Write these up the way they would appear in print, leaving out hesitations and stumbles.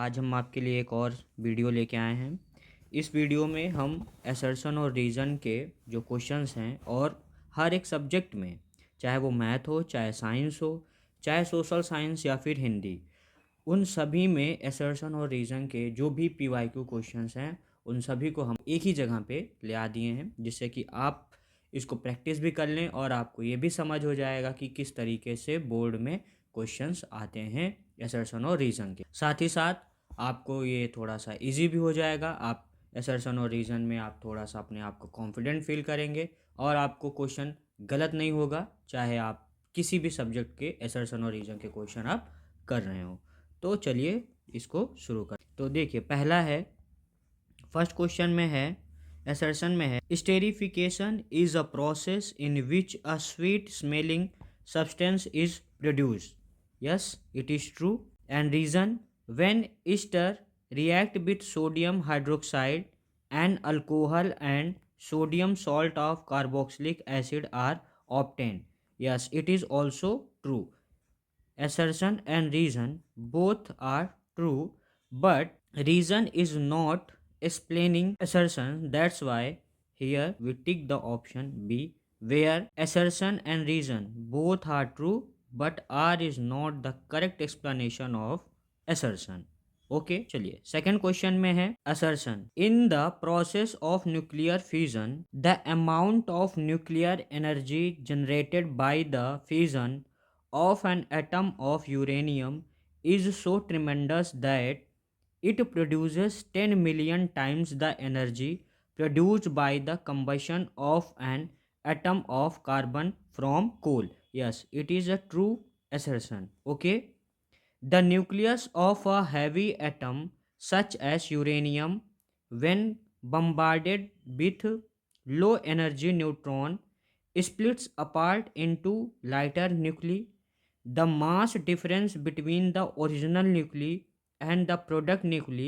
आज हम आपके लिए एक और वीडियो लेके आए हैं। इस वीडियो में हम असर्शन और रीज़न के जो क्वेश्चंस हैं और हर एक सब्जेक्ट में, चाहे वो मैथ हो, चाहे साइंस हो, चाहे सोशल साइंस या फिर हिंदी, उन सभी में असर्शन और रीज़न के जो भी पीवाईक्यू क्वेश्चंस हैं, उन सभी को हम एक ही जगह पे ले आ दिए हैं, जिससे कि आप इसको प्रैक्टिस भी कर लें और आपको ये भी समझ हो जाएगा कि किस तरीके से बोर्ड में क्वेश्चंस आते हैं असर्शन और रीज़न के। साथ ही साथ आपको ये थोड़ा सा इजी भी हो जाएगा। आप असर्शन और रीज़न में आप थोड़ा सा अपने आप को कॉन्फिडेंट फील करेंगे और आपको क्वेश्चन गलत नहीं होगा, चाहे आप किसी भी सब्जेक्ट के असर्शन और रीज़न के क्वेश्चन आप कर रहे हो। तो चलिए इसको शुरू कर। तो देखिए, पहला है, फर्स्ट क्वेश्चन में है, असर्शन में है, esterification is a process in which a sweet smelling substance is produced. Yes, it is true. And reason, when ester react with sodium hydroxide and alcohol and sodium salt of carboxylic acid are obtained. Yes, it is also true. Assertion and reason both are true, but reason is not explaining assertion. That's why here we tick the option B, where assertion and reason both are true, but R is not the correct explanation of assertion. Okay चलिए, second question में है, assertion, in the process of nuclear fusion the amount of nuclear energy generated by the fusion of an atom of uranium is so tremendous that it produces 10 million times the energy produced by the combustion of an atom of carbon from coal. Yes, it is a true assertion. Okay. The nucleus of a heavy atom such as uranium, when bombarded with low energy neutron, splits apart into lighter nuclei. The mass difference between the original nuclei and the product nuclei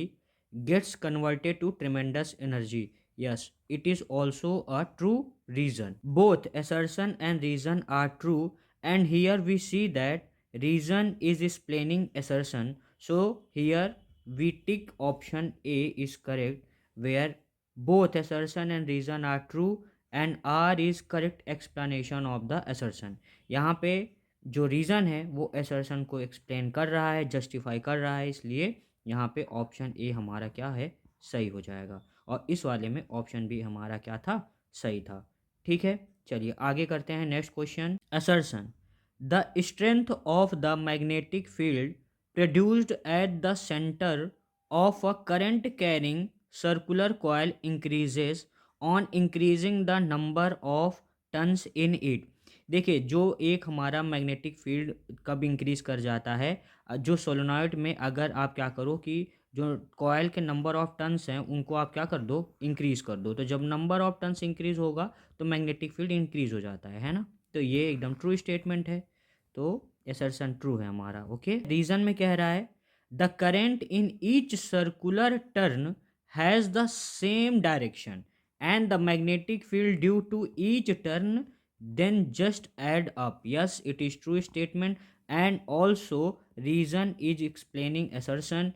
gets converted to tremendous energy. Yes, it is also a true reason. Both assertion and reason are true, and here we see that reason is explaining assertion. So here we tick option A is correct, where both assertion and reason are true and R is correct explanation of the assertion. यहाँ पे जो reason है वो assertion को explain कर रहा है, justify कर रहा है, इसलिए यहाँ पे ऑप्शन ए हमारा क्या है, सही हो जाएगा। और इस वाले में ऑप्शन बी हमारा क्या था, सही था। ठीक है, चलिए आगे करते हैं। Next question, assertion, the strength of the magnetic field produced at the centre of a current carrying circular coil increases on increasing the number of turns in it. देखिए, जो एक हमारा मैग्नेटिक फील्ड कब इंक्रीज कर जाता है, जो solenoid में अगर आप क्या करो कि जो कॉयल के नंबर ऑफ टर्न्स हैं उनको आप क्या कर दो, इंक्रीज कर दो, तो जब नंबर ऑफ टर्न्स इंक्रीज होगा तो मैग्नेटिक फील्ड इंक्रीज हो जाता है ना। तो ये एकदम ट्रू स्टेटमेंट है, तो असर्शन ट्रू है हमारा। ओके, रीजन में कह रहा है, the current in each circular turn has the same direction and the magnetic field due to each turn then just add up. Yes, it is true statement, and also reason is explaining assertion.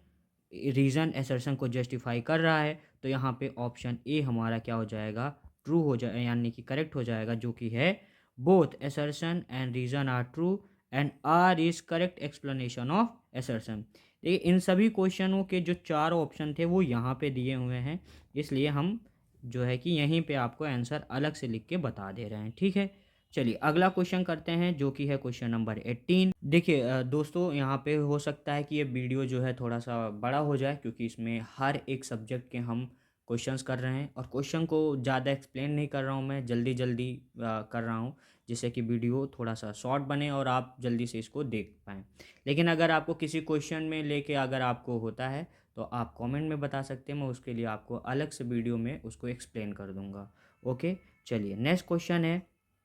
Reason assertion को justify कर रहा है, तो यहाँ पे option A हमारा क्या हो जाएगा, ट्रू हो जाए, यानी कि करेक्ट हो जाएगा, जो कि है both assertion and reason are true and R is correct explanation of assertion. देखिए, इन सभी क्वेश्चनों के जो चार ऑप्शन थे वो यहाँ पे दिए हुए हैं, इसलिए हम जो है कि यहीं पे आपको आंसर अलग से लिख के बता दे रहे हैं। ठीक है, चलिए अगला क्वेश्चन करते हैं, जो कि है क्वेश्चन नंबर 18। देखिए दोस्तों, यहाँ पे हो सकता है कि ये वीडियो जो है थोड़ा सा बड़ा हो जाए, क्योंकि इसमें हर एक सब्जेक्ट के हम क्वेश्चंस कर रहे हैं और क्वेश्चन को ज़्यादा एक्सप्लेन नहीं कर रहा हूँ, मैं जल्दी जल्दी कर रहा हूँ, जिससे कि वीडियो थोड़ा सा शॉर्ट बने और आप जल्दी से इसको देख पाएँ। लेकिन अगर आपको किसी क्वेश्चन में लेके अगर आपको होता है तो आप कमेंट में बता सकते हैं, मैं उसके लिए आपको अलग से वीडियो में उसको एक्सप्लेन कर दूंगा। ओके, चलिए नेक्स्ट क्वेश्चन है,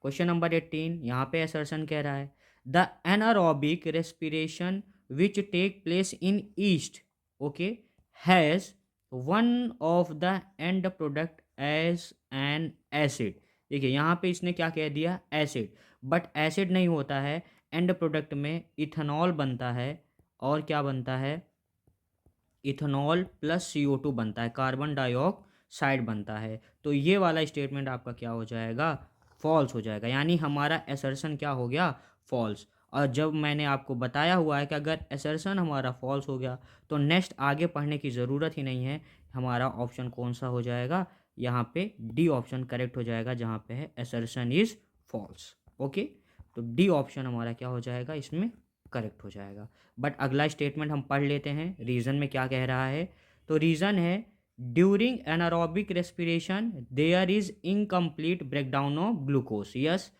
क्वेश्चन नंबर 18। यहाँ पे असर्शन कह रहा है, the anaerobic respiration which take place in yeast, okay, has one of the end product as an acid. देखिए, यहाँ पे इसने क्या कह दिया, एसिड, बट एसिड नहीं होता है, एंड प्रोडक्ट में इथेनॉल बनता है और क्या बनता है, इथेनॉल प्लस CO2 बनता है, कार्बन डाइऑक्साइड बनता है। तो ये वाला स्टेटमेंट आपका क्या हो जाएगा, फॉल्स हो जाएगा, यानी हमारा असर्शन क्या हो गया, फॉल्स। और जब मैंने आपको बताया हुआ है कि अगर असर्शन हमारा फॉल्स हो गया तो नेक्स्ट आगे पढ़ने की ज़रूरत ही नहीं है, हमारा ऑप्शन कौन सा हो जाएगा, यहाँ पे डी ऑप्शन करेक्ट हो जाएगा, जहाँ पे है असर्शन इज़ फॉल्स। ओके, तो डी ऑप्शन हमारा क्या हो जाएगा, इसमें करेक्ट हो जाएगा। बट अगला स्टेटमेंट हम पढ़ लेते हैं, रीज़न में क्या कह रहा है। तो रीज़न है during anaerobic respiration there is incomplete breakdown of glucose. Yes,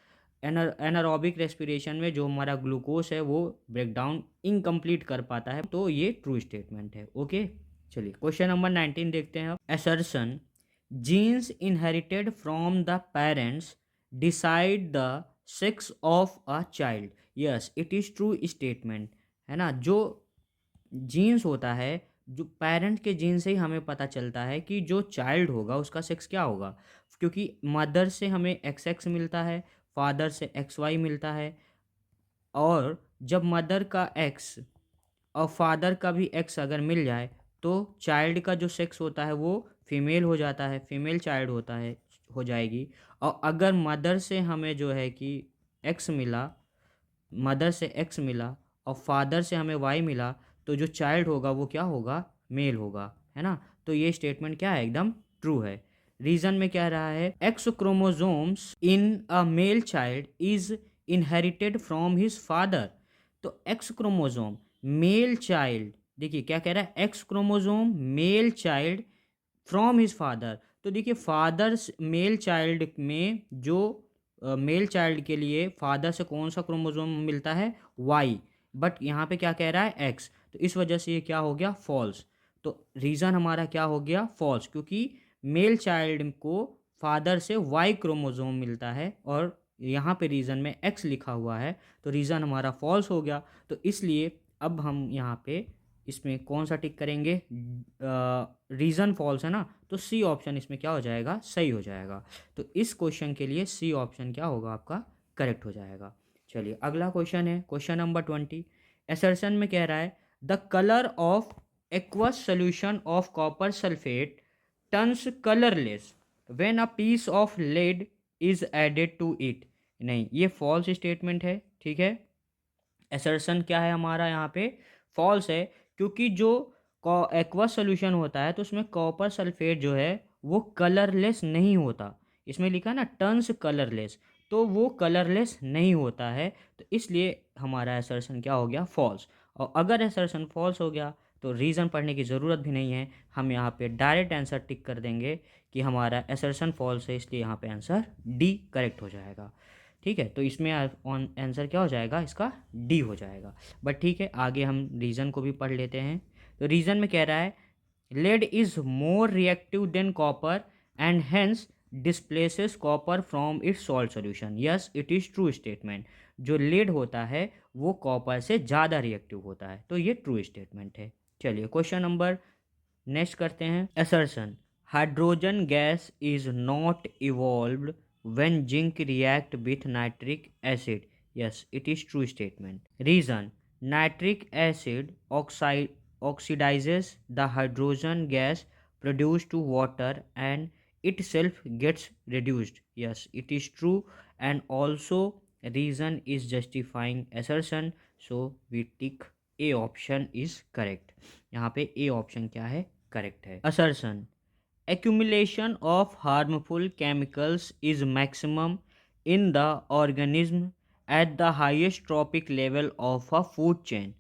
anaerobic respiration में जो हमारा ग्लूकोज है वो ब्रेकडाउन इनकम्प्लीट कर पाता है, तो ये ट्रू स्टेटमेंट है। ओके, चलिए क्वेश्चन नंबर 19 देखते हैं। Assertion genes inherited from the parents decide the sex of a child. Yes, it is true statement है ना। जो जीन्स होता है, जो पेरेंट के जीन से ही हमें पता चलता है कि जो चाइल्ड होगा उसका सेक्स क्या होगा, क्योंकि मदर से हमें XX मिलता है, फादर से XY मिलता है, और जब मदर का X और फादर का भी X अगर मिल जाए तो चाइल्ड का जो सेक्स होता है वो फीमेल हो जाता है, फीमेल चाइल्ड होता है, हो जाएगी। और अगर मदर से हमें जो है कि X मिला, मदर से X मिला और फादर से हमें Y मिला, तो जो चाइल्ड होगा वो क्या होगा, मेल होगा, है ना। तो ये स्टेटमेंट क्या है, एकदम ट्रू है। रीजन में कह रहा है X chromosomes in a male child is inherited from his father. तो X क्रोमोसोम मेल चाइल्ड, देखिए क्या कह रहा है, X chromosome male child from his father. तो देखिए फादर मेल चाइल्ड में जो मेल चाइल्ड के लिए फादर से कौन सा क्रोमोसोम मिलता है, वाई, बट यहाँ पे क्या कह रहा है, एक्स, तो इस वजह से ये क्या हो गया, फॉल्स। तो रीज़न हमारा क्या हो गया, फॉल्स, क्योंकि मेल चाइल्ड को फादर से वाई क्रोमोसोम मिलता है और यहाँ पे रीज़न में एक्स लिखा हुआ है, तो रीज़न हमारा फॉल्स हो गया। तो इसलिए अब हम यहाँ पे इसमें कौन सा टिक करेंगे, रीज़न फॉल्स है ना, तो सी ऑप्शन इसमें क्या हो जाएगा, सही हो जाएगा। तो इस क्वेश्चन के लिए सी ऑप्शन क्या होगा आपका, करेक्ट हो जाएगा। चलिए अगला क्वेश्चन है, क्वेश्चन नंबर 20। असर्शन में कह रहा है the colour of aqueous solution of copper sulphate turns colourless when a piece of lead is added to it. नहीं, ये फॉल्स स्टेटमेंट है, ठीक है। असर्शन क्या है हमारा यहाँ पे, फॉल्स है, क्योंकि जो एक्वस सोल्यूशन होता है तो उसमें कॉपर सल्फेट जो है वो कलरलेस नहीं होता। इसमें लिखा ना टर्न्स कलरलेस, तो वो कलरलेस नहीं होता है, तो इसलिए हमारा असर्शन क्या हो गया, फॉल्स। और अगर असर्शन फॉल्स हो गया तो रीज़न पढ़ने की ज़रूरत भी नहीं है, हम यहाँ पे डायरेक्ट आंसर टिक कर देंगे कि हमारा असर्शन फॉल्स है, इसलिए यहाँ पे आंसर डी करेक्ट हो जाएगा। ठीक है, तो इसमें ऑन आंसर क्या हो जाएगा, इसका डी हो जाएगा। बट ठीक है, आगे हम रीज़न को भी पढ़ लेते हैं। तो रीज़न में कह रहा है lead is more reactive than copper and hence displaces copper from its salt solution. Yes, it is true statement. जो लेड होता है वो कॉपर से ज़्यादा रिएक्टिव होता है, तो ये ट्रू स्टेटमेंट है। चलिए क्वेश्चन नंबर नेक्स्ट करते हैं। Assertion hydrogen gas is not evolved when zinc react with nitric acid. Yes, it is true statement. Reason: nitric acid oxidizes the hydrogen gas produced to water and itself gets reduced. Yes, it is true. And also reason is justifying assertion, so we tick A option is correct. यहाँ पे A option क्या है, correct है। assertion accumulation of harmful chemicals is maximum in the organism at the highest trophic level of a food chain।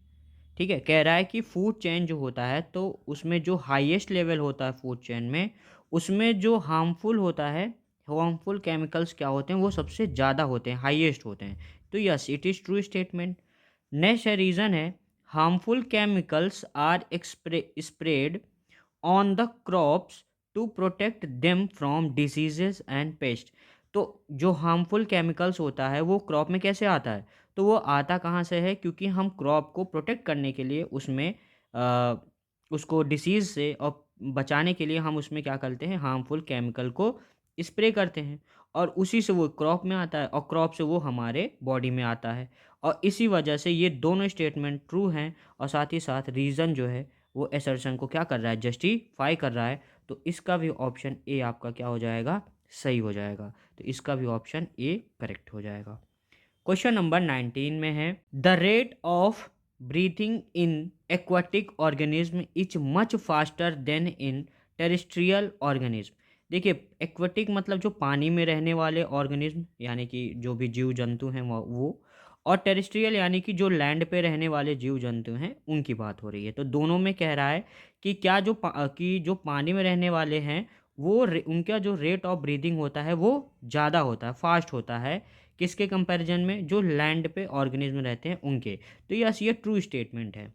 ठीक है, कह रहा है कि फूड चेन जो होता है तो उसमें जो हाईएस्ट लेवल होता है फूड चेन में, उसमें जो हार्मफुल होता है, हार्मफुल केमिकल्स क्या होते हैं, वो सबसे ज़्यादा होते हैं, हाईएस्ट होते हैं। तो yes, it is true statement. Next है रीज़न है harmful chemicals are spread on the crops to protect them from diseases and pest. तो जो हार्मफुल केमिकल्स होता है वो क्रॉप में कैसे आता है, तो वो आता कहाँ से है, क्योंकि हम क्रॉप को प्रोटेक्ट करने के लिए उसमें उसको डिसीज़ से और बचाने के लिए हम उसमें क्या करते हैं, हार्मफुल केमिकल को स्प्रे करते हैं, और उसी से वो क्रॉप में आता है और क्रॉप से वो हमारे बॉडी में आता है। और इसी वजह से ये दोनों स्टेटमेंट ट्रू हैं, और साथ ही साथ रीज़न जो है वो असर्शन को क्या कर रहा है, जस्टिफाई कर रहा है। तो इसका भी ऑप्शन ए आपका क्या हो जाएगा, सही हो जाएगा। तो इसका भी ऑप्शन ए करेक्ट हो जाएगा। क्वेश्चन नंबर 19 में है, the rate of breathing in aquatic organism is much faster then in terrestrial organism. देखिए, एक्वाटिक मतलब जो पानी में रहने वाले ऑर्गेनिज्म, यानी कि जो भी जीव जंतु हैं वो, और टेरेस्ट्रियल यानी कि जो लैंड पे रहने वाले जीव जंतु हैं उनकी बात हो रही है। तो दोनों में कह रहा है कि क्या जो पानी में रहने वाले हैं वो उनका जो रेट ऑफ ब्रीदिंग होता है वो ज़्यादा होता है, फास्ट होता है, किसके कंपैरिजन में, जो लैंड पे ऑर्गेनिज्म रहते हैं उनके। तो यस, ये ट्रू स्टेटमेंट है।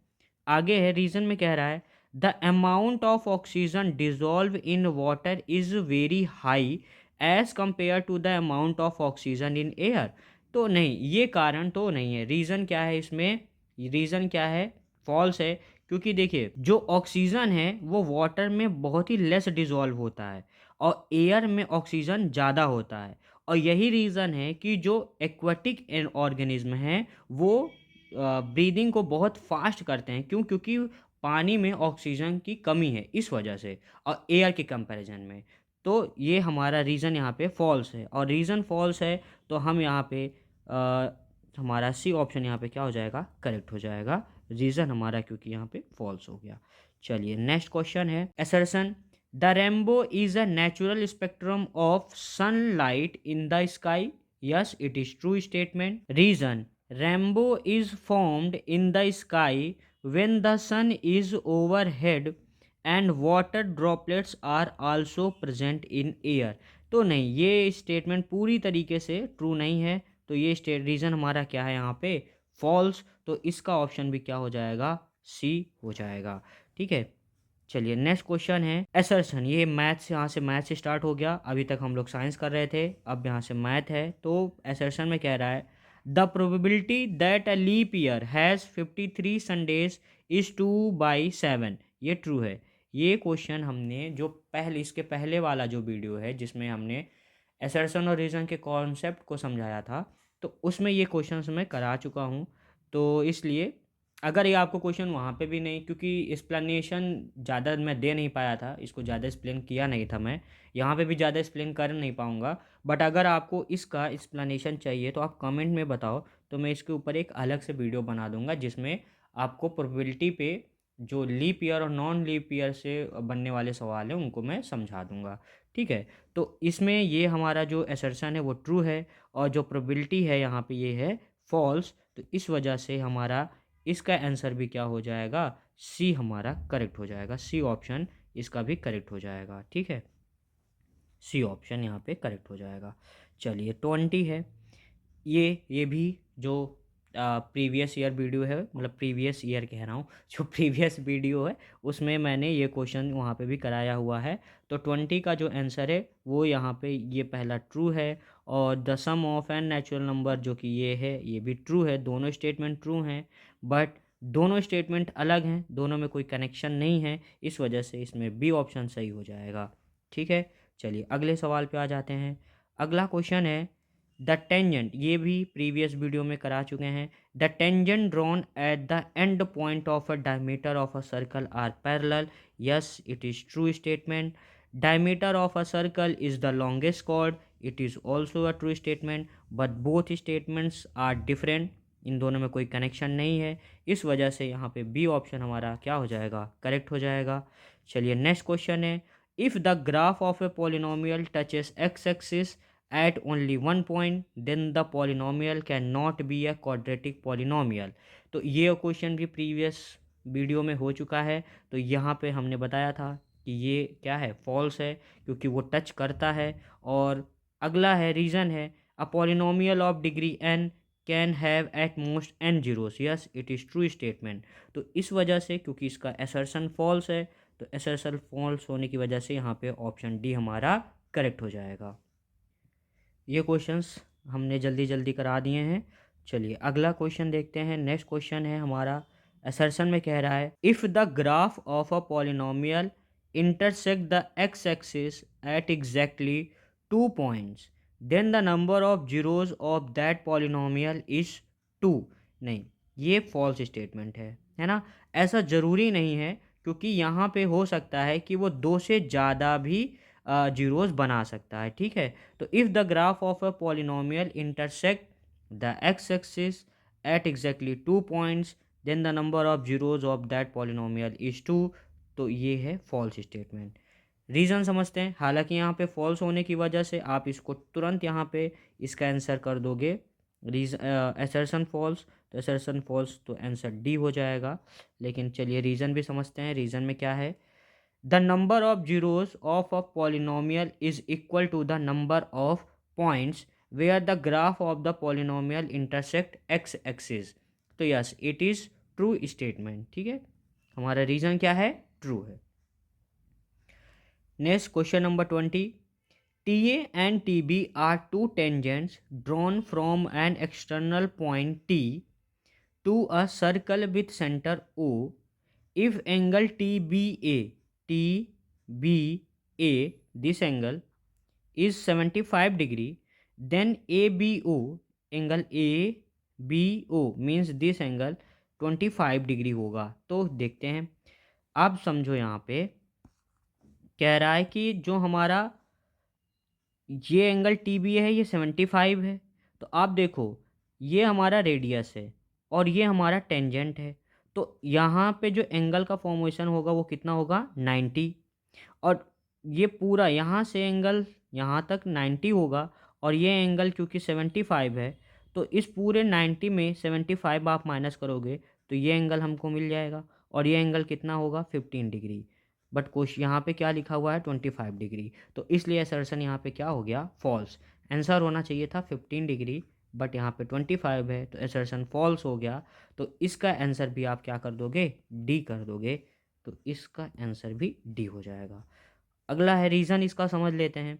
आगे है, रीजन में कह रहा है, the amount of oxygen dissolve in water is very high as compare to the amount of oxygen in air. तो नहीं, ये कारण तो नहीं है। रीज़न क्या है इसमें, रीज़न क्या है, फॉल्स है। क्योंकि देखिए, जो ऑक्सीजन है वो वाटर में बहुत ही लेस डिजॉल्व होता है और एयर में ऑक्सीजन ज़्यादा होता है। और यही रीज़न है कि जो एक्वाटिक ऑर्गेनिज्म हैं वो ब्रीदिंग को बहुत फास्ट करते हैं। क्यों? क्योंकि पानी में ऑक्सीजन की कमी है इस वजह से, और एयर के कंपैरिजन में। तो ये हमारा रीज़न यहाँ पे फॉल्स है, और रीज़न फॉल्स है तो हम यहाँ पे हमारा सी ऑप्शन यहाँ पे क्या हो जाएगा, करेक्ट हो जाएगा। रीज़न हमारा क्योंकि यहाँ पे फॉल्स हो गया। चलिए नेक्स्ट क्वेश्चन है, assertion, the rainbow is a natural spectrum of sunlight in the sky. Yes, it is true statement. Reason, rainbow is formed in the sky when the sun is overhead and water droplets are also present in air। तो नहीं, ये statement पूरी तरीके से true नहीं है। तो ये रीज़न हमारा क्या है यहाँ पे, फॉल्स। तो इसका ऑप्शन भी क्या हो जाएगा, सी हो जाएगा। ठीक है, चलिए नेक्स्ट क्वेश्चन है, असर्शन। ये मैथ्स, यहाँ से मैथ से स्टार्ट हो गया। अभी तक हम लोग साइंस कर रहे थे, अब यहाँ से मैथ है। तो असर्शन में कह रहा है, the probability that a leap year has 53 Sundays is 2/7। ये ट्रू है। ये क्वेश्चन हमने जो पहले, इसके पहले वाला जो वीडियो है जिसमें हमने असर्शन और रीज़न के कॉन्सेप्ट को समझाया था, तो उसमें ये क्वेश्चन मैं करा चुका हूँ। तो इसलिए अगर ये आपको क्वेश्चन वहाँ पे भी नहीं, क्योंकि एक्सप्लेनेशन ज़्यादा मैं दे नहीं पाया था, इसको ज़्यादा एक्सप्लेन किया नहीं था मैं, यहाँ पे भी ज़्यादा एक्सप्लेन कर नहीं पाऊँगा। बट अगर आपको इसका एक्सप्लेनेशन चाहिए तो आप कमेंट में बताओ, तो मैं इसके ऊपर एक अलग से वीडियो बना दूँगा जिसमें आपको प्रोबेबिलिटी पे जो लीप ईयर और नॉन लीप ईयर से बनने वाले सवाल हैं उनको मैं समझा दूँगा। ठीक है, तो इसमें ये हमारा जो असर्शन है वो ट्रू है, और जो प्रोबेबिलिटी है यहाँ पे ये है फॉल्स। तो इस वजह से हमारा इसका आंसर भी क्या हो जाएगा, सी हमारा करेक्ट हो जाएगा। सी ऑप्शन इसका भी करेक्ट हो जाएगा। ठीक है, सी ऑप्शन यहाँ पे करेक्ट हो जाएगा। चलिए 20 है, ये भी जो प्रीवियस ईयर वीडियो है, मतलब प्रीवियस ईयर कह रहा हूँ, जो प्रीवियस वीडियो है उसमें मैंने ये क्वेश्चन वहाँ पे भी कराया हुआ है। तो 20 का जो आंसर है वो यहाँ पे ये पहला ट्रू है, और the sum of an natural number जो कि ये है ये भी ट्रू है। दोनों स्टेटमेंट ट्रू हैं, बट दोनों स्टेटमेंट अलग हैं, दोनों में कोई कनेक्शन नहीं है, इस वजह से इसमें बी ऑप्शन सही हो जाएगा। ठीक है, चलिए अगले सवाल पे आ जाते हैं। अगला क्वेश्चन है, द टेंजेंट, ये भी प्रीवियस वीडियो में करा चुके हैं। The tangent drawn at the end point of a diameter of a circle are parallel. Yes, it is true statement. Diameter of a circle is the longest chord. It is also a true statement, but both statements are different. इन दोनों में कोई connection नहीं है, इस वजह से यहाँ पे बी ऑप्शन हमारा क्या हो जाएगा, करेक्ट हो जाएगा। चलिए नेक्स्ट क्वेश्चन है, if the graph of A polynomial touches x axis at only one point then the polynomial cannot be a quadratic polynomial। तो ये क्वेश्चन भी प्रीवियस वीडियो में हो चुका है। तो यहाँ पे हमने बताया था कि ये क्या है, फॉल्स है, क्योंकि वो टच करता है। और अगला है, रीज़न है, a polynomial of degree n can have at most n zeros. Yes, it is true statement. तो इस वजह से, क्योंकि इसका असर्शन फॉल्स है, तो असर्शन फॉल्स होने की वजह से यहाँ पे ऑप्शन डी हमारा करेक्ट हो जाएगा। ये क्वेश्चंस हमने जल्दी जल्दी करा दिए हैं। चलिए अगला क्वेश्चन देखते हैं। नेक्स्ट क्वेश्चन है हमारा, असर्शन में कह रहा है, if the graph of a polynomial intersect the x axis at exactly 2 points then the number of zeros of that polynomial is 2। नहीं, ये फॉल्स स्टेटमेंट है ना। ऐसा ज़रूरी नहीं है क्योंकि यहाँ पे हो सकता है कि वो 2 से ज़्यादा भी ज़ीरोज़ बना सकता है, ठीक है। तो if the graph of a polynomial intersect the x axis at exactly 2 points then the number of zeros of that polynomial is 2। तो ये है फॉल्स स्टेटमेंट। रीज़न समझते हैं। हालांकि यहाँ पे फॉल्स होने की वजह से आप इसको तुरंत यहाँ पे इसका आंसर कर दोगे असर्शन फॉल्स, तो असर्शन फॉल्स तो आंसर डी हो जाएगा। लेकिन चलिए रीज़न भी समझते हैं। रीज़न में क्या है, the number of zeros of a polynomial is equal to the number of points where the graph of the polynomial intersect X axis. तो yes it is true statement, ठीक है। हमारा रीज़न क्या है, ट्रू है। Next question number 20, TA and TB are two tangents drawn from an external point T to a circle with center O. If angle TBA, this angle is 75 degree, then ABO, angle ABO means this angle 25 degree होगा। तो देखते हैं, आप समझो यहाँ पे कह रहा है कि जो हमारा ये एंगल टी बी है ये 75 है। तो आप देखो ये हमारा रेडियस है और ये हमारा टेंजेंट है। तो यहाँ पे जो एंगल का फॉर्मेशन होगा वो कितना होगा, 90। और ये पूरा यहाँ से एंगल यहाँ तक 90 होगा और ये एंगल क्योंकि 75 है तो इस पूरे 90 में 75 आप माइनस करोगे तो ये एंगल हमको मिल जाएगा और ये एंगल कितना होगा, 15 डिग्री। बट क्वेश्चन यहाँ पे क्या लिखा हुआ है, 25 डिग्री। तो इसलिए असर्शन यहाँ पे क्या हो गया, फॉल्स। आंसर होना चाहिए था 15 डिग्री बट यहाँ पे 25 है तो असर्शन फॉल्स हो गया। तो इसका आंसर भी आप क्या कर दोगे, डी कर दोगे। तो इसका आंसर भी डी हो जाएगा। अगला है रीज़न, इसका समझ लेते हैं।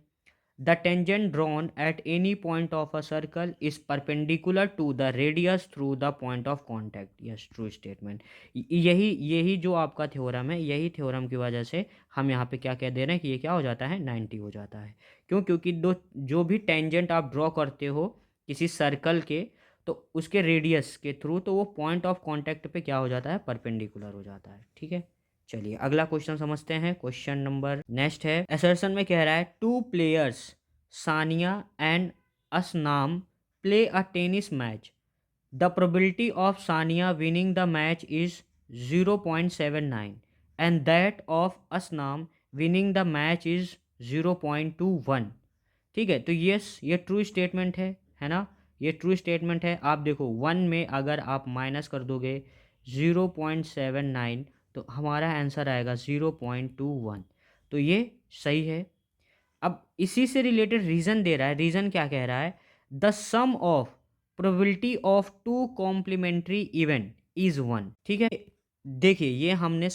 The tangent drawn at any point of a circle is perpendicular to the radius through the point of contact. Yes true statement. यही यही जो आपका थ्योरम है, यही थ्योरम की वजह से हम यहाँ पे क्या कह दे रहे हैं कि ये क्या हो जाता है, 90 हो जाता है। क्यों, क्योंकि दो जो भी टेंजेंट आप ड्रॉ करते हो किसी सर्कल के तो उसके रेडियस के थ्रू तो वो पॉइंट ऑफ कॉन्टैक्ट पे क्या हो जाता है, परपेंडिकुलर हो जाता है, ठीक है। चलिए अगला क्वेश्चन समझते हैं। क्वेश्चन नंबर नेक्स्ट है, असर्शन में कह रहा है two players Sania and Asnam play a tennis match. The probability of Sania winning the match is 0.79 and that of Asnam winning the match is 0.21। ठीक है, तो ये ट्रू स्टेटमेंट है ना, ये ट्रू स्टेटमेंट है। आप देखो 1 में अगर आप माइनस कर दोगे 0.79 तो हमारा आंसर आएगा 0.21। तो ये सही है। अब इसी से रिलेटेड रीज़न दे रहा है। रीज़न क्या कह रहा है, the sum of probability of two complementary event is 1। ठीक है, देखिए ये हमने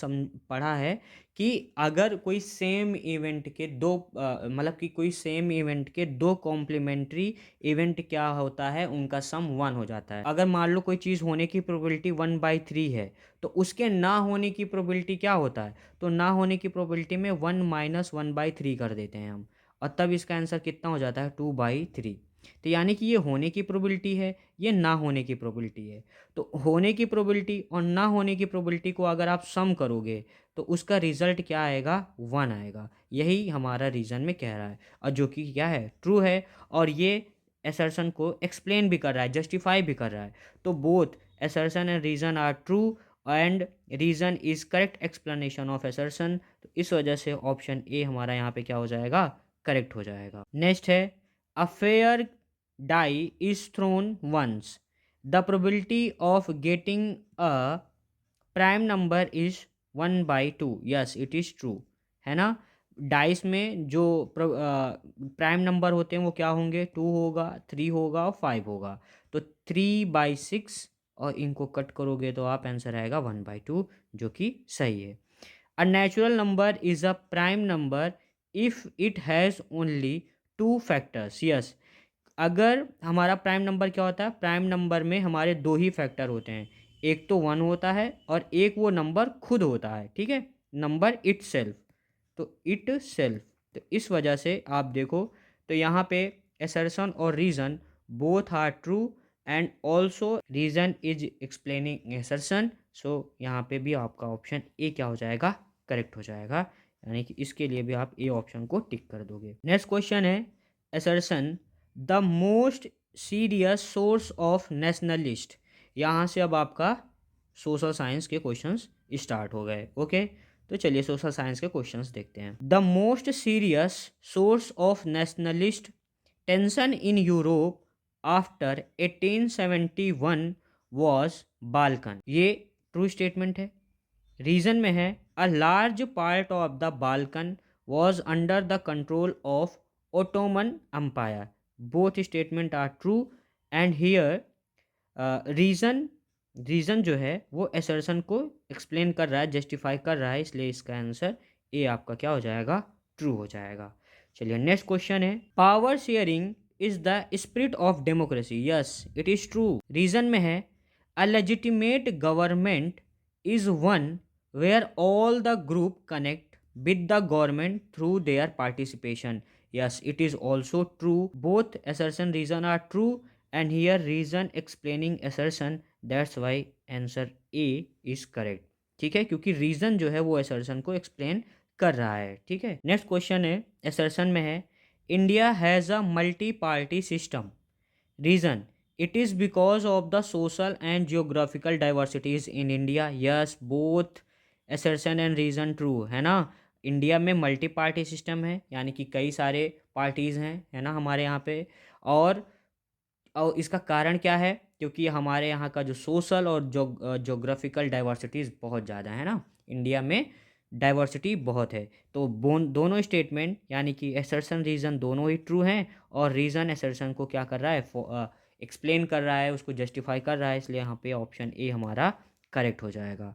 पढ़ा है कि अगर कोई सेम इवेंट के दो मतलब कि कोई सेम इवेंट के दो कॉम्प्लीमेंट्री इवेंट क्या होता है, उनका सम 1 हो जाता है। अगर मान लो कोई चीज़ होने की प्रोबेबिलिटी 1/3 है तो उसके ना होने की प्रोबेबिलिटी क्या होता है, तो ना होने की प्रोबेबिलिटी में 1 - 1/3 कर देते हैं हम और तब इसका आंसर कितना हो जाता है, 2/3। तो यानी कि ये होने की प्रोबेबिलिटी है, ये ना होने की प्रोबेबिलिटी है। तो होने की प्रोबेबिलिटी और ना होने की प्रोबेबिलिटी को अगर आप सम करोगे तो उसका रिजल्ट क्या आएगा, 1 आएगा। यही हमारा रीज़न में कह रहा है और जो कि क्या है, ट्रू है। और ये असर्शन को एक्सप्लेन भी कर रहा है, जस्टिफाई भी कर रहा है। तो both assertion and reason are true and reason is correct explanation of assertion. तो इस वजह से ऑप्शन ए हमारा यहाँ पे क्या हो जाएगा, करेक्ट हो जाएगा। नेक्स्ट है, a fair die is thrown once the probability of getting a prime number is 1/2। Yes it is true, है ना। डाइस में जो प्राइम नंबर होते हैं वो क्या होंगे, 2 होगा, 3 होगा और 5 होगा। तो 3/6 और इनको कट करोगे तो आप आंसर आएगा 1/2, जो कि सही है। A natural number is a prime number if it has only 2 factors. Yes, अगर हमारा प्राइम नंबर क्या होता है, प्राइम नंबर में हमारे 2 ही फैक्टर होते हैं, एक तो 1 होता है और एक वो नंबर खुद होता है। ठीक है, नंबर इट सेल्फ, तो इट सेल्फ। तो इस वजह से आप देखो तो यहाँ पे असर्शन और reason both are true and also reason is explaining assertion. So यहाँ पे भी आपका ऑप्शन ए क्या हो जाएगा, करेक्ट हो जाएगा, यानी कि इसके लिए भी आप ए ऑप्शन को टिक कर दोगे। नेक्स्ट क्वेश्चन है assertion the most serious source of nationalist. यहाँ से अब आपका सोशल साइंस के क्वेश्चंस स्टार्ट हो गए। ओके, तो चलिए सोशल साइंस के क्वेश्चंस देखते हैं। The most serious source of nationalist tension in Europe after 1871 was Balkan. ये ट्रू स्टेटमेंट है। रीजन में है a large part of the Balkan was under the control of Ottoman empire. Both statement are true and here reason जो है वो assertion को explain कर रहा है, जस्टिफाई कर रहा है, इसलिए इसका आंसर ए आपका क्या हो जाएगा, ट्रू हो जाएगा। चलिए नेक्स्ट क्वेश्चन है power sharing is the spirit of democracy. Yes it is true. Reason में है a legitimate government is one where all the group connect with the government through their participation. Yes it is also true. Both assertion reason are true and here reason explaining assertion, that's why answer A is correct। ठीक है, क्योंकि reason जो है वो assertion को explain कर रहा है। ठीक है, नेक्स्ट क्वेश्चन है assertion में है India has a multi party system. Reason it is because of the social and geographical diversities in India. Yes both assertion and reason true है ना। इंडिया में मल्टी पार्टी सिस्टम है, यानी कि कई सारे पार्टीज़ हैं, है ना हमारे यहाँ पे। और इसका कारण क्या है, क्योंकि हमारे यहाँ का जो सोशल और जोग्राफिकल डाइवर्सिटीज़ बहुत ज़्यादा है ना, इंडिया में डाइवर्सिटी बहुत है। तो दोनों स्टेटमेंट यानी कि एसर्शन रीज़न दोनों ही ट्रू हैं, और रीज़न एसर्शन को क्या कर रहा है, एक्सप्लेन कर रहा है, उसको जस्टिफाई कर रहा है, इसलिए यहाँ पे ऑप्शन ए हमारा करेक्ट हो जाएगा।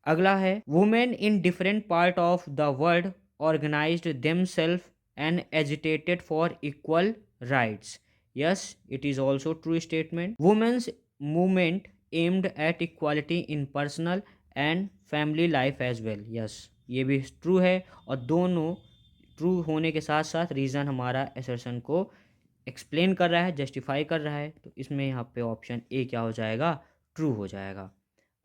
अगला है women in different part of the world organised themselves and agitated for equal rights. Yes, it is also true statement. Women's movement aimed at equality in personal and family life as well. Yes, ये भी true है, और दोनों true होने के साथ साथ reason हमारा assertion को एक्सप्लेन कर रहा है, जस्टिफाई कर रहा है, तो इसमें यहाँ पे ऑप्शन ए क्या हो जाएगा, ट्रू हो जाएगा।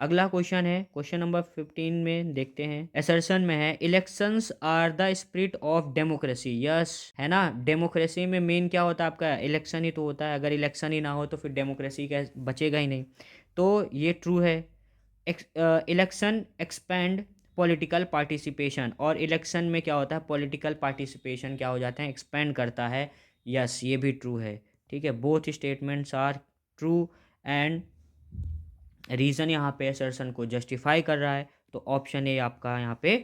अगला क्वेश्चन है क्वेश्चन नंबर 15 में देखते हैं। असर्शन में है elections are the spirit of democracy. Yes है ना, डेमोक्रेसी में मेन क्या होता है आपका, इलेक्शन ही तो होता है। अगर इलेक्शन ही ना हो तो फिर डेमोक्रेसी का बचेगा ही नहीं, तो ये ट्रू है। इलेक्शन एक्सपेंड पॉलिटिकल पार्टिसिपेशन, और इलेक्शन में क्या होता है, पॉलिटिकल पार्टिसिपेशन क्या हो जाता है, एक्सपेंड करता है। यस ये भी ट्रू है। ठीक है, both statements are true and reason यहाँ पे असर्शन को जस्टिफाई कर रहा है, तो ऑप्शन ए आपका यहाँ पे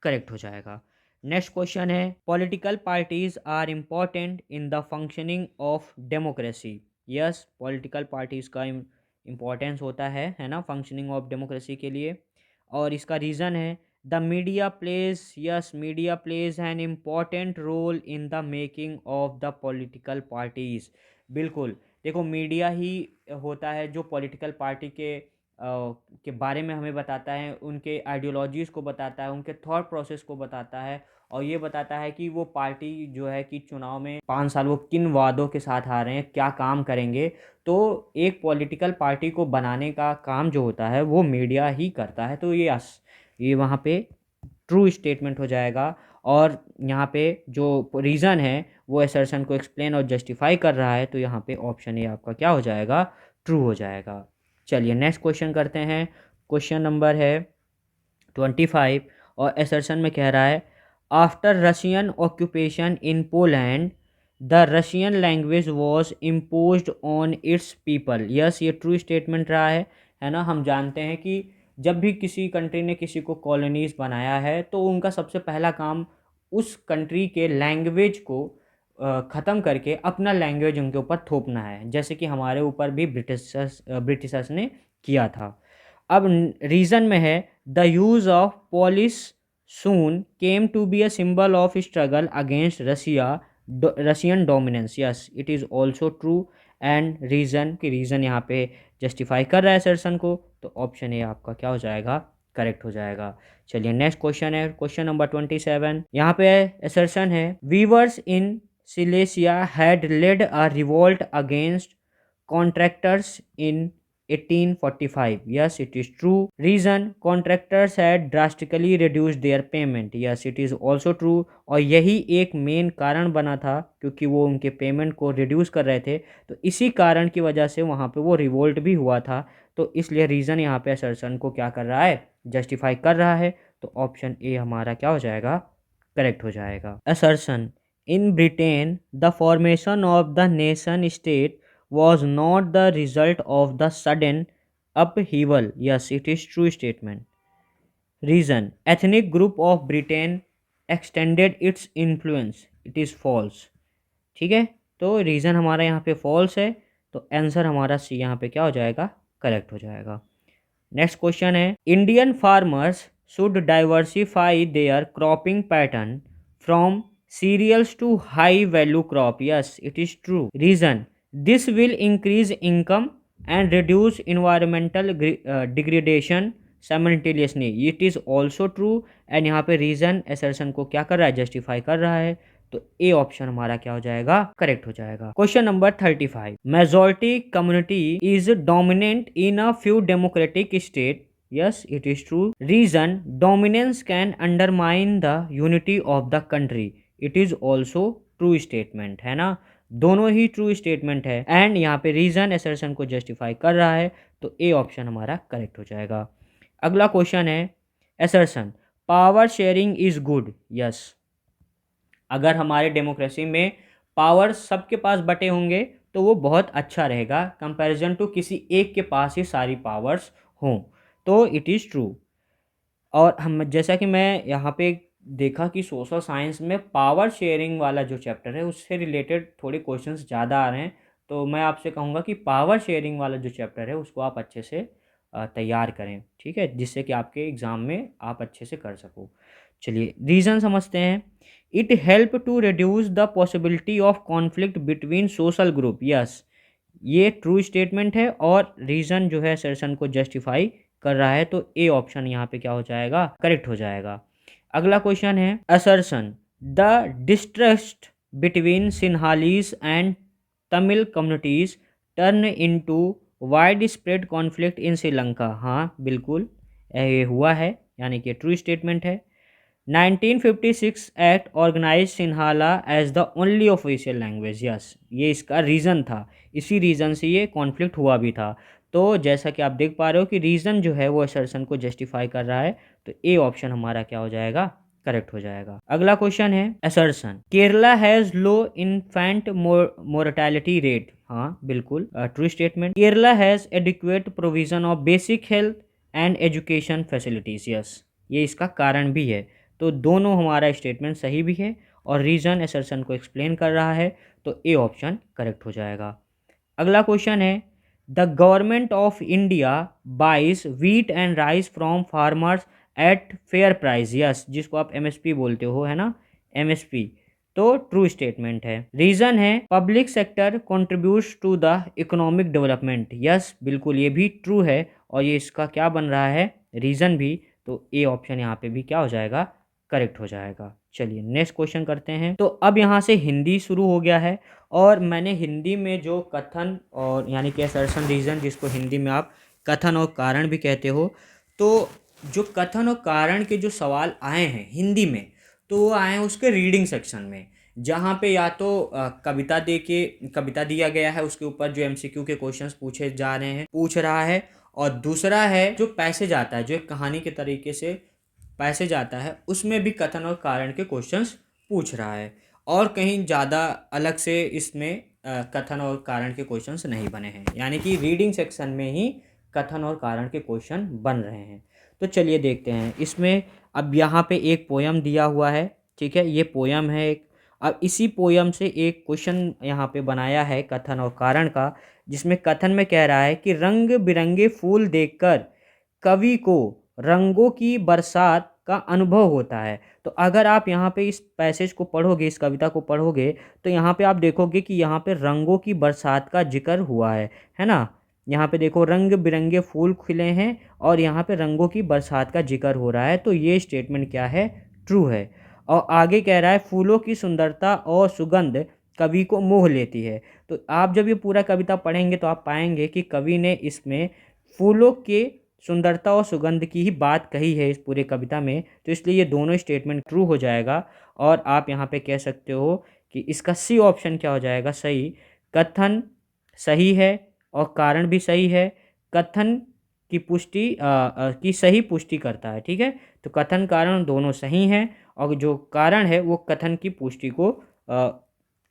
करेक्ट हो जाएगा। नेक्स्ट क्वेश्चन है political parties are important in the functioning of democracy. Yes political parties का इम्पोर्टेंस होता है ना, फंक्शनिंग ऑफ डेमोक्रेसी के लिए, और इसका रीज़न है the media plays. Yes media plays an important role in the making of the political parties. बिल्कुल, देखो मीडिया ही होता है जो पॉलिटिकल पार्टी के बारे में हमें बताता है, उनके आइडियोलॉजीज़ को बताता है, उनके थॉट प्रोसेस को बताता है, और ये बताता है कि वो पार्टी जो है कि चुनाव में 5 साल वो किन वादों के साथ आ रहे हैं, क्या काम करेंगे। तो एक पॉलिटिकल पार्टी को बनाने का काम जो होता है वो मीडिया ही करता है। तो ये वहाँ पे ट्रू स्टेटमेंट हो जाएगा, और यहाँ पे जो रीज़न है वो असर्शन को एक्सप्लेन और जस्टिफाई कर रहा है, तो यहाँ पे ऑप्शन ए आपका क्या हो जाएगा, ट्रू हो जाएगा। चलिए नेक्स्ट क्वेश्चन करते हैं। क्वेश्चन नंबर है 25, और असर्शन में कह रहा है after Russian occupation in Poland the Russian language was imposed on it's people. Yes ये ट्रू स्टेटमेंट रहा है ना। हम जानते हैं कि जब भी किसी कंट्री ने किसी को कॉलोनीज बनाया है तो उनका सबसे पहला काम उस कंट्री के लैंग्वेज को ख़त्म करके अपना लैंग्वेज उनके ऊपर थोपना है, जैसे कि हमारे ऊपर भी ब्रिटिशर्स ने किया था। अब रीज़न में है the use of Polish soon came to be a symbol of struggle against Russian dominance. Yes it is also true and reason यहाँ पे जस्टिफाई कर रहा है असर्शन को, तो ऑप्शन ए आपका क्या हो जाएगा, करेक्ट हो जाएगा। चलिए नेक्स्ट क्वेश्चन है क्वेश्चन नंबर 27। यहाँ पे असर्शन है weavers in Silesia had led a revolt against contractors in 1845. Yes, it is true. Reason, contractors had drastically reduced their payment. Yes, it is also true. और यही एक main कारण बना था क्योंकि वो उनके पेमेंट को रिड्यूस कर रहे थे, तो इसी कारण की वजह से वहाँ पे वो रिवोल्ट भी हुआ था। तो इसलिए रीज़न यहाँ पे असर्शन को क्या कर रहा है, जस्टिफाई कर रहा है। तो ऑप्शन ए हमारा क्या हो जाएगा, करेक्ट हो जाएगा। Assertion, in Britain the formation of the nation state was not the result of the sudden upheaval. Yes, it is true statement. Reason, ethnic group of Britain extended its influence. It is false. ठीक है, तो reason हमारा यहाँ पे false है, तो answer हमारा सी यहाँ पे क्या हो जाएगा, करेक्ट हो जाएगा। नेक्स्ट क्वेश्चन है, Indian farmers should diversify their cropping pattern from cereals to high value crop. Yes, it is true. Reason, this will increase income and reduce environmental degradation simultaneously. It is also true. And यहाँ पे reason assertion को क्या कर रहा है, justify कर रहा है। तो ए ऑप्शन हमारा क्या हो जाएगा, करेक्ट हो जाएगा। Question number 35, majority community is dominant in a few democratic state. Yes, it is true. Reason, dominance can undermine the unity of the country. It is also true statement, है ना, दोनों ही true statement है। And यहाँ पे reason assertion को justify कर रहा है, तो ए ऑप्शन हमारा करेक्ट हो जाएगा। अगला क्वेश्चन है, assertion, power sharing is good. Yes, अगर हमारे डेमोक्रेसी में पावर सबके पास बटे होंगे तो वो बहुत अच्छा रहेगा, कंपैरिजन टू किसी एक के पास ही सारी पावर्स हों। तो इट इज़ ट्रू। और हम जैसा कि मैं यहाँ पे देखा कि सोशल साइंस में पावर शेयरिंग वाला जो चैप्टर है उससे रिलेटेड थोड़े क्वेश्चंस ज़्यादा आ रहे हैं, तो मैं आपसे कहूँगा कि पावर शेयरिंग वाला जो चैप्टर है उसको आप अच्छे से तैयार करें, ठीक है, जिससे कि आपके एग्ज़ाम में आप अच्छे से कर सको। चलिए रीज़न समझते हैं। It help to reduce the possibility of conflict between social group. Yes, ये ट्रू स्टेटमेंट है और रीज़न जो है सेशन को जस्टिफाई कर रहा है, तो ए ऑप्शन यहाँ पे क्या हो जाएगा, करेक्ट हो जाएगा। अगला क्वेश्चन है, assertion, the distrust between Sinhalese and Tamil communities turn into wide spread conflict in Sri Lanka. हाँ बिल्कुल, ये हुआ है, यानी कि ट्रू स्टेटमेंट है। 1956 act organise Sinhala as the only official language. Yes, ये इसका रीज़न था, इसी रीज़न से ये कॉन्फ्लिक्ट हुआ भी था। तो जैसा कि आप देख पा रहे हो कि रीज़न जो है वो असर्शन को जस्टिफाई कर रहा है, तो ए ऑप्शन हमारा क्या हो जाएगा, करेक्ट हो जाएगा। अगला क्वेश्चन है, assertion, Kerala has low infant mortality rate. हाँ बिल्कुल, true statement. Kerala has adequate provision of basic health and education facilities. Yes, ये इसका कारण भी है, तो दोनों हमारा स्टेटमेंट सही भी है और रीज़न असर्शन को एक्सप्लेन कर रहा है, तो ए ऑप्शन करेक्ट हो जाएगा। अगला क्वेश्चन है, the government of India buys wheat and rice from farmers at fair price. Yes, जिसको आप एमएसपी बोलते हो, है ना, एमएसपी, तो ट्रू स्टेटमेंट है। रीजन है, public sector contributes to the economic development. Yes बिल्कुल, ये भी ट्रू है और ये इसका क्या बन रहा है, रीजन भी, तो ए ऑप्शन यहाँ पे भी क्या हो जाएगा, करेक्ट हो जाएगा। चलिए नेक्स्ट क्वेश्चन करते हैं। तो अब यहाँ से हिंदी शुरू हो गया है और मैंने हिंदी में जो कथन और यानी कि असर्शन रीज़न, जिसको हिंदी में आप कथन और कारण भी कहते हो, तो जो कथन और कारण के जो सवाल आए हैं हिंदी में, तो वो आए हैं उसके रीडिंग सेक्शन में, जहाँ पे या तो कविता दिया गया है, उसके ऊपर जो एमसीक्यू के क्वेश्चंस पूछ रहा है, और दूसरा है जो पैसेज आता है, जो एक कहानी के तरीके से पैसेज आता है, उसमें भी कथन और कारण के क्वेश्चंस पूछ रहा है, और कहीं ज़्यादा अलग से इसमें कथन और कारण के क्वेश्चंस नहीं बने हैं, यानी कि रीडिंग सेक्शन में ही कथन और कारण के क्वेश्चन बन रहे हैं। तो चलिए देखते हैं इसमें। अब यहाँ पे एक पोयम दिया हुआ है, ठीक है, ये पोयम है एक। अब इसी पोयम से एक क्वेश्चन यहाँ पे बनाया है कथन और कारण का, जिसमें कथन में कह रहा है कि रंग बिरंगे फूल देखकर कवि को रंगों की बरसात का अनुभव होता है। तो अगर आप यहाँ पे इस पैसेज को पढ़ोगे, इस कविता को पढ़ोगे, तो यहाँ पे आप देखोगे कि यहाँ पे रंगों की बरसात का जिक्र हुआ है ना। यहाँ पे देखो रंग बिरंगे फूल खिले हैं और यहाँ पे रंगों की बरसात का जिक्र हो रहा है, तो ये स्टेटमेंट क्या है, ट्रू है। और आगे कह रहा है, फूलों की सुंदरता और सुगंध कवि को मोह लेती है। तो आप जब ये पूरा कविता पढ़ेंगे तो आप पाएंगे कि कवि ने इसमें फूलों के सुंदरता और सुगंध की ही बात कही है इस पूरे कविता में। तो इसलिए ये दोनों स्टेटमेंट ट्रू हो जाएगा। और आप यहाँ पे कह सकते हो कि इसका सी ऑप्शन क्या हो जाएगा सही। कथन सही है और कारण भी सही है। कथन की पुष्टि की सही पुष्टि करता है। ठीक है, तो कथन कारण दोनों सही हैं और जो कारण है वो कथन की पुष्टि को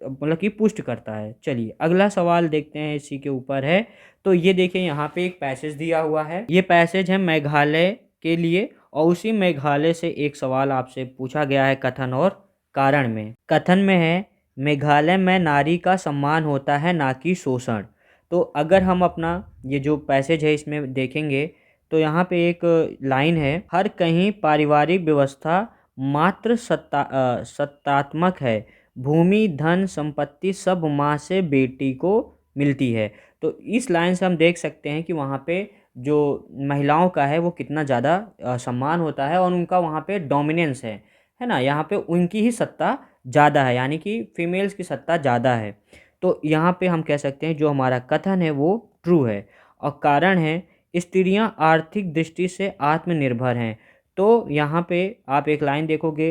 मतलब कि पुष्ट करता है। चलिए अगला सवाल देखते हैं, इसी के ऊपर है। तो ये देखिए यहाँ पे एक पैसेज दिया हुआ है, ये पैसेज है मेघालय के लिए और उसी मेघालय से एक सवाल आपसे पूछा गया है कथन और कारण में। कथन में है मेघालय में नारी का सम्मान होता है ना कि शोषण। तो अगर हम अपना ये जो पैसेज है इसमें देखेंगे तो यहाँ पे एक लाइन है, हर कहीं पारिवारिक व्यवस्था मात्र सत्तात्मक है, भूमि धन संपत्ति सब माँ से बेटी को मिलती है। तो इस लाइन से हम देख सकते हैं कि वहाँ पे जो महिलाओं का है वो कितना ज़्यादा सम्मान होता है और उनका वहाँ पे डोमिनेंस है ना, यहाँ पे उनकी ही सत्ता ज़्यादा है, यानी कि फीमेल्स की सत्ता ज़्यादा है। तो यहाँ पे हम कह सकते हैं जो हमारा कथन है वो ट्रू है। और कारण है स्त्रियाँ आर्थिक दृष्टि से आत्मनिर्भर हैं। तो यहाँ पे आप एक लाइन देखोगे,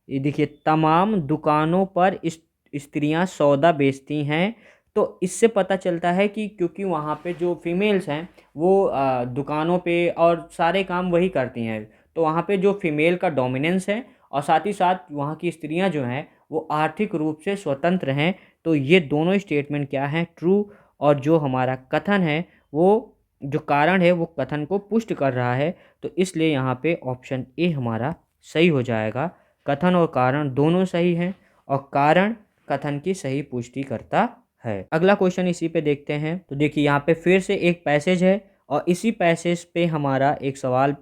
ये देखिए, तमाम दुकानों पर स्त्रियां सौदा बेचती हैं। तो इससे पता चलता है कि क्योंकि वहाँ पे जो फीमेल्स हैं वो दुकानों पे और सारे काम वही करती हैं, तो वहाँ पे जो फीमेल का डोमिनेंस है और साथ ही साथ वहाँ की स्त्रियां जो हैं वो आर्थिक रूप से स्वतंत्र हैं। तो ये दोनों स्टेटमेंट क्या हैं, ट्रू। और जो हमारा कथन है वो जो कारण है वो कथन को पुष्ट कर रहा है। तो इसलिए यहाँ पे ऑप्शन ए हमारा सही हो जाएगा। कथन और कारण दोनों सही हैं और कारण कथन की सही पुष्टि करता है। अगला क्वेश्चन इसी पे देखते हैं। तो देखिए यहाँ पे फिर से एक पैसेज है और इसी पैसेज पे हमारा एक सवाल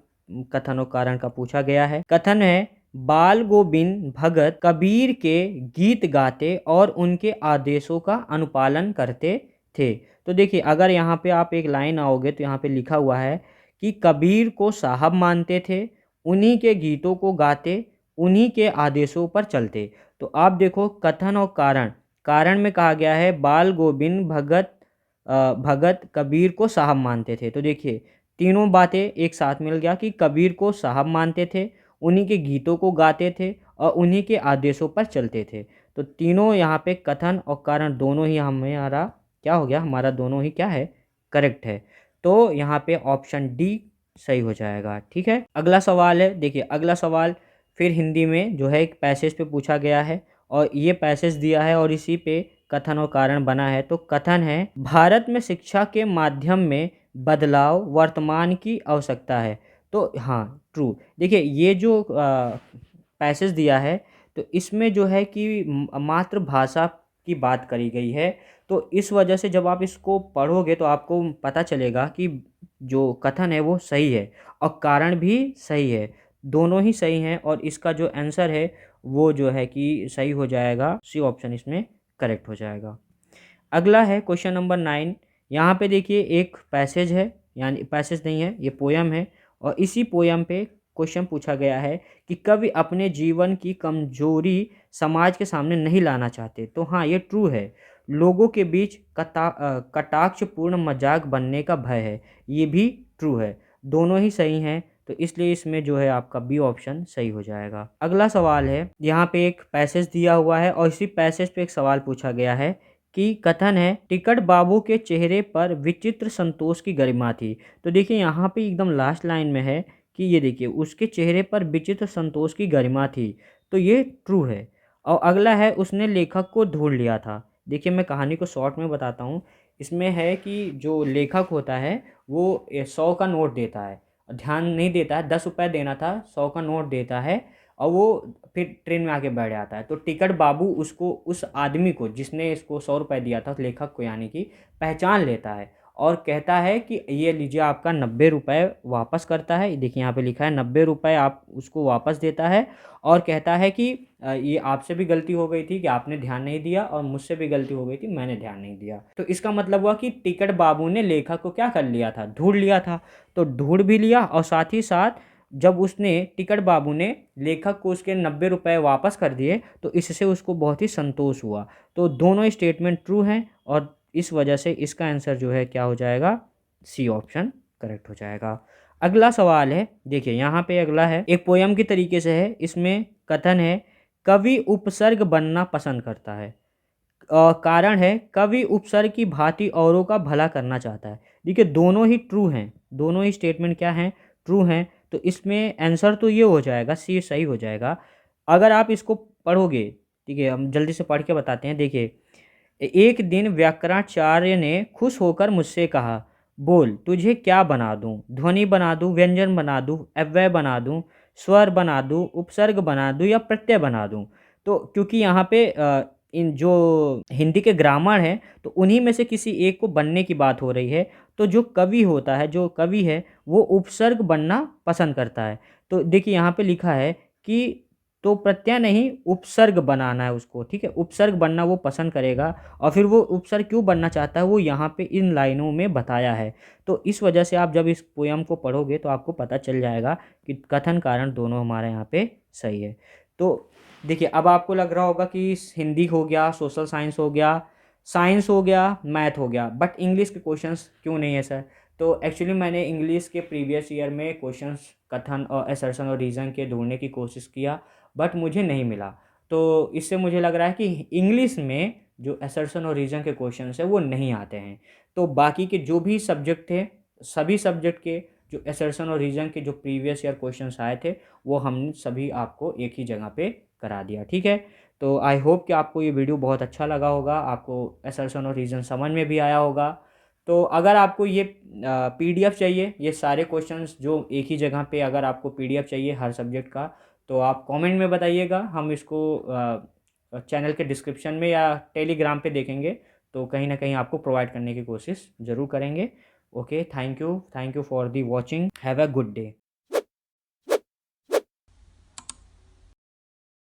कथन और कारण का पूछा गया है। कथन है बाल गोविंद भगत कबीर के गीत गाते और उनके आदेशों का अनुपालन करते थे। तो देखिए अगर यहाँ पे आप एक लाइन आओगे तो यहाँ पे लिखा हुआ है कि कबीर को साहब मानते थे, उन्हीं के गीतों को गाते, उन्हीं के आदेशों पर चलते। तो आप देखो कथन और कारण, कारण में कहा गया है बाल गोविंद भगत कबीर को साहब मानते थे। तो देखिए तीनों बातें एक साथ मिल गया कि कबीर को साहब मानते थे, उन्हीं के गीतों को गाते थे और उन्हीं के आदेशों पर चलते थे। तो तीनों यहाँ पे कथन और कारण दोनों ही हमारा क्या हो गया, हमारा दोनों ही क्या है, करेक्ट है। तो यहाँ पे ऑप्शन डी सही हो जाएगा। ठीक है, अगला सवाल है। देखिए अगला सवाल फिर हिंदी में जो है एक पैसेज पे पूछा गया है और ये पैसेज दिया है और इसी पे कथन और कारण बना है। तो कथन है भारत में शिक्षा के माध्यम में बदलाव वर्तमान की आवश्यकता है। तो हाँ ट्रू। देखिए ये जो पैसेज दिया है तो इसमें जो है कि मातृभाषा की बात करी गई है। तो इस वजह से जब आप इसको पढ़ोगे तो आपको पता चलेगा कि जो कथन है वो सही है और कारण भी सही है, दोनों ही सही हैं। और इसका जो आंसर है वो जो है कि सही हो जाएगा, सी ऑप्शन इसमें करेक्ट हो जाएगा। अगला है क्वेश्चन नंबर 9। यहाँ पे देखिए एक पैसेज है, यानी पैसेज नहीं है, ये पोयम है और इसी पोयम पे क्वेश्चन पूछा गया है कि कवि अपने जीवन की कमजोरी समाज के सामने नहीं लाना चाहते। तो हाँ ये ट्रू है, लोगों के बीच कटाक्षपूर्ण मजाक बनने का भय है, ये भी ट्रू है। दोनों ही सही हैं, तो इसलिए इसमें जो है आपका बी ऑप्शन सही हो जाएगा। अगला सवाल है, यहाँ पे एक पैसेज दिया हुआ है और इसी पैसेज पे एक सवाल पूछा गया है कि कथन है टिकट बाबू के चेहरे पर विचित्र संतोष की गरिमा थी। तो देखिए यहाँ पे एकदम लास्ट लाइन में है कि ये देखिए उसके चेहरे पर विचित्र संतोष की गरिमा थी। तो ये ट्रू है। और अगला है उसने लेखक को ढूंढ लिया था। देखिए मैं कहानी को शॉर्ट में बताता हूँ। इसमें है कि जो लेखक होता है वो 100 का नोट देता है, ध्यान नहीं देता है, 10 रुपये देना था, 100 का नोट देता है और वो फिर ट्रेन में आके बैठ जाता है। तो टिकट बाबू उसको, उस आदमी को जिसने इसको 100 रुपये दिया था, उस लेखक को यानी कि, पहचान लेता है और कहता है कि ये लीजिए आपका 90 रुपये वापस करता है। देखिए यहाँ पे लिखा है 90 रुपये आप उसको वापस देता है और कहता है कि ये आपसे भी गलती हो गई थी कि आपने ध्यान नहीं दिया और मुझसे भी गलती हो गई थी, मैंने ध्यान नहीं दिया। तो इसका मतलब हुआ कि टिकट बाबू ने लेखक को क्या कर लिया था, ढूंढ लिया था। तो ढूंढ भी लिया और साथ ही साथ जब उसने टिकट बाबू ने लेखक को उसके 90 रुपये वापस कर दिए तो इससे उसको बहुत ही संतोष हुआ। तो दोनों स्टेटमेंट ट्रू हैं और इस वजह से इसका आंसर जो है क्या हो जाएगा, सी ऑप्शन करेक्ट हो जाएगा। अगला सवाल है, देखिए यहाँ पे अगला है, एक पोयम की तरीके से है, इसमें कथन है कवि उपसर्ग बनना पसंद करता है। कारण है कवि उपसर्ग की भांति औरों का भला करना चाहता है। देखिए दोनों ही ट्रू हैं, दोनों ही स्टेटमेंट क्या हैं, ट्रू हैं। तो इसमें आंसर तो ये हो जाएगा, सी सही हो जाएगा। अगर आप इसको पढ़ोगे, ठीक है, हम जल्दी से पढ़ के बताते हैं। देखिए, एक दिन व्याकरणाचार्य ने खुश होकर मुझसे कहा, बोल तुझे क्या बना दूं, ध्वनि बना दूं, व्यंजन बना दूं, अव्यय बना दूं, स्वर बना दूं, उपसर्ग बना दूं या प्रत्यय बना दूं। तो क्योंकि यहाँ पे इन जो हिंदी के ग्रामर हैं तो उन्हीं में से किसी एक को बनने की बात हो रही है। तो जो कवि होता है, जो कवि है, वो उपसर्ग बनना पसंद करता है। तो देखिए यहाँ पे लिखा है कि तो प्रत्यय नहीं, उपसर्ग बनाना है उसको, ठीक है, उपसर्ग बनना वो पसंद करेगा। और फिर वो उपसर्ग क्यों बनना चाहता है वो यहाँ पे इन लाइनों में बताया है। तो इस वजह से आप जब इस पोयम को पढ़ोगे तो आपको पता चल जाएगा कि कथन कारण दोनों हमारे यहाँ पे सही है। तो देखिए अब आपको लग रहा होगा कि हिंदी हो गया, सोशल साइंस हो गया, साइंस हो गया, मैथ हो गया, बट इंग्लिश के क्वेश्चंस क्यों नहीं है सर। तो एक्चुअली मैंने इंग्लिश के प्रीवियस ईयर में क्वेश्चंस कथन और असर्शन और रीज़न के ढूंढने की कोशिश किया, बट मुझे नहीं मिला। तो इससे मुझे लग रहा है कि इंग्लिश में जो असर्शन और रीज़न के क्वेश्चंस है वो नहीं आते हैं। तो बाकी के जो भी सब्जेक्ट थे, सभी सब्जेक्ट के जो असर्शन और रीज़न के जो प्रीवियस ईयर क्वेश्चंस आए थे वो हम सभी आपको एक ही जगह पे करा दिया, ठीक है। तो आई होप कि आपको ये वीडियो बहुत अच्छा लगा होगा, आपको असर्शन और रीज़न समझ में भी आया होगा। तो अगर आपको ये पीडीएफ चाहिए, ये सारे क्वेश्चंस जो एक ही जगह पे, अगर आपको पीडीएफ चाहिए हर सब्जेक्ट का, तो आप कमेंट में बताइएगा। हम इसको चैनल के डिस्क्रिप्शन में या टेलीग्राम पे देखेंगे तो कहीं ना कहीं आपको प्रोवाइड करने की कोशिश ज़रूर करेंगे। Okay, thank you for the watching, have a good day.